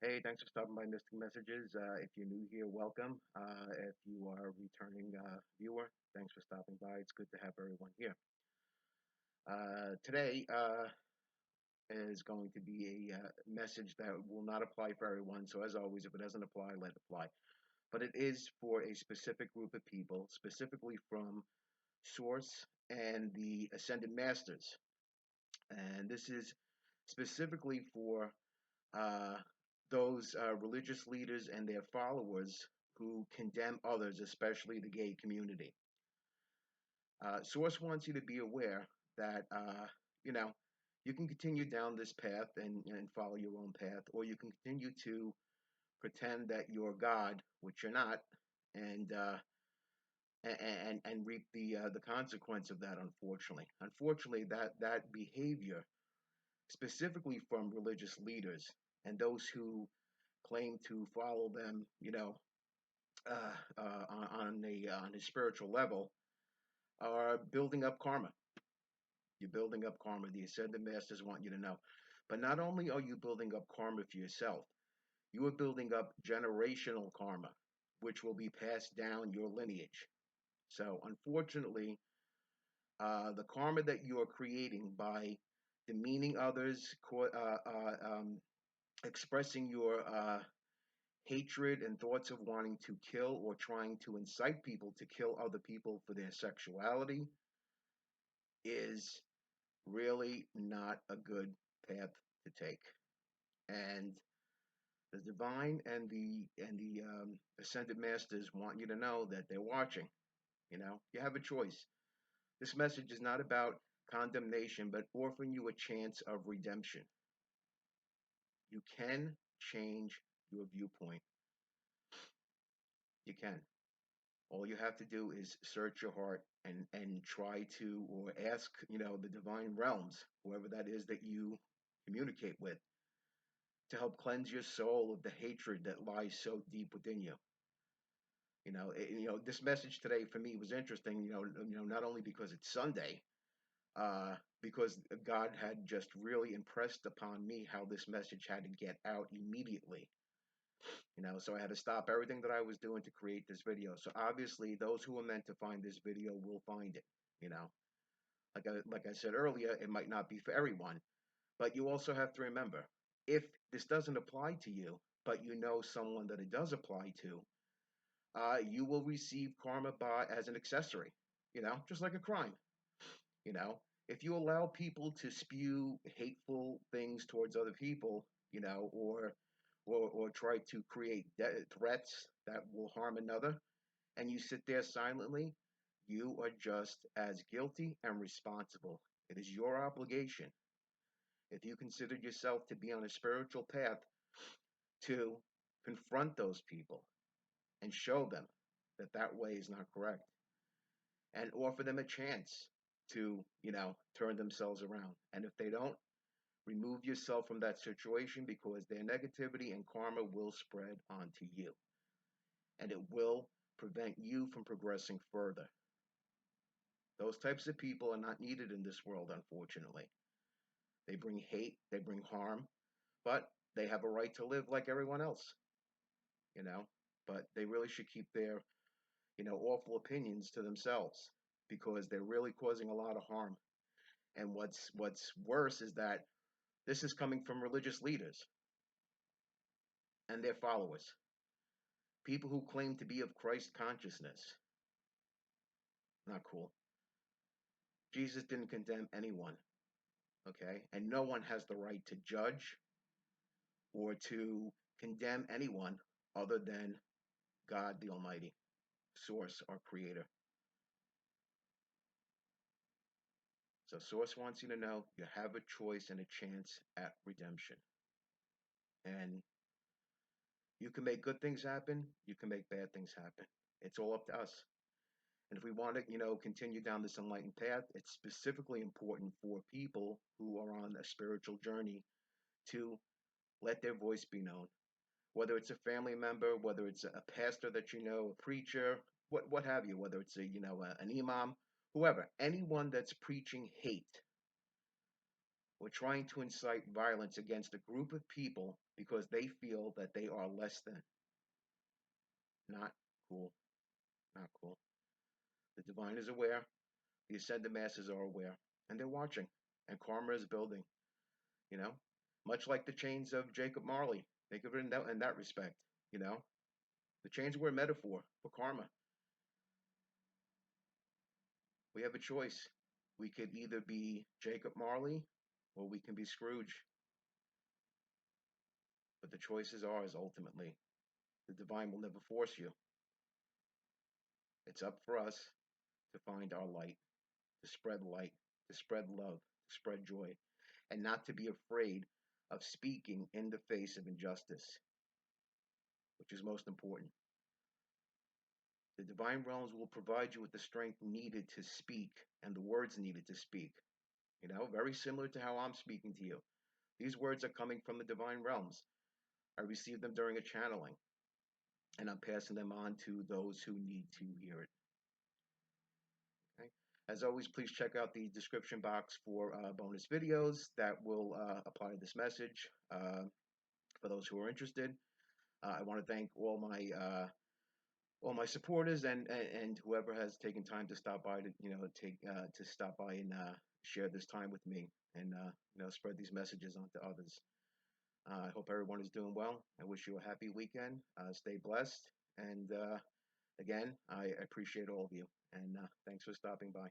Hey, thanks for stopping by Mystic Messages. If you're new here, welcome. If you are a returning viewer, thanks for stopping by. It's good to have everyone here. Today is going to be a message that will not apply for everyone. So, as always, if it doesn't apply, let it apply. But it is for a specific group of people, specifically from Source and the Ascended Masters. And this is specifically for uh, those religious leaders and their followers who condemn others, especially the gay community. Source wants you to be aware that, you know, you can continue down this path and follow your own path, or you can continue to pretend that you're God, which you're not, and and reap the consequence of that. Unfortunately, that behavior, specifically from religious leaders and those who claim to follow them, on a spiritual level, are building up karma. You're building up karma. The ascended masters want you to know. But not only are you building up karma for yourself, you are building up generational karma, which will be passed down your lineage. So, unfortunately, the karma that you are creating by demeaning others, expressing your hatred and thoughts of wanting to kill or trying to incite people to kill other people for their sexuality is really not a good path to take. And the divine and the ascended masters want you to know that they're watching. You have a choice. This message is not about condemnation, but offering you a chance of redemption. You can change your viewpoint. You can. All you have to do is search your heart and try to, or ask, the divine realms, whoever that is that you communicate with, to help cleanse your soul of the hatred that lies so deep within you. This message today for me was interesting. Not only because it's Sunday, because God had just really impressed upon me how this message had to get out immediately. So I had to stop everything that I was doing to create this video. So obviously, those who are meant to find this video will find it. You know, like I said earlier, it might not be for everyone, but you also have to remember, if this doesn't apply to you, but you know someone that it does apply to, you will receive karma as an accessory. Just like a crime. You know, if you allow people to spew hateful things towards other people, or try to create threats that will harm another, and you sit there silently, you are just as guilty and responsible. It is your obligation, if you consider yourself to be on a spiritual path, to confront those people and show them that that way is not correct, and offer them a chance to, turn themselves around. And if they don't, remove yourself from that situation, because their negativity and karma will spread onto you, and it will prevent you from progressing further. Those types of people are not needed in this world, unfortunately. They bring hate, they bring harm, but they have a right to live like everyone else, you know. But they really should keep their, awful opinions to themselves, because they're really causing a lot of harm. And what's worse is that this is coming from religious leaders and their followers, people who claim to be of Christ consciousness. Not cool. Jesus didn't condemn anyone, okay? And no one has the right to judge or to condemn anyone other than God the Almighty, Source, our Creator. So Source wants you to know you have a choice and a chance at redemption. And you can make good things happen, you can make bad things happen. It's all up to us. And if we want to, continue down this enlightened path, it's specifically important for people who are on a spiritual journey to let their voice be known. Whether it's a family member, whether it's a pastor that you know, a preacher, what have you, whether it's an imam, whoever, anyone that's preaching hate, or trying to incite violence against a group of people because they feel that they are less than. Not cool. Not cool. The divine is aware. The ascended masses are aware. And they're watching. And karma is building, you know? Much like the chains of Jacob Marley. Think of it in that respect, you know? The chains were a metaphor for karma. We have a choice. We could either be Jacob Marley or we can be Scrooge. But the choice is ours ultimately. The divine will never force you. It's up for us to find our light, to spread love, to spread joy, and not to be afraid of speaking in the face of injustice, which is most important. The divine realms will provide you with the strength needed to speak and the words needed to speak. Very similar to how I'm speaking to you. These words are coming from the divine realms. I received them during a channeling, and I'm passing them on to those who need to hear it. Okay? As always, please check out the description box for bonus videos that will apply to this message for those who are interested. I want to thank all my supporters and whoever has taken time to stop by to stop by and share this time with me and spread these messages on to others. I hope everyone is doing well. I wish you a happy weekend. Stay blessed. And again, I appreciate all of you. And thanks for stopping by.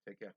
Take care.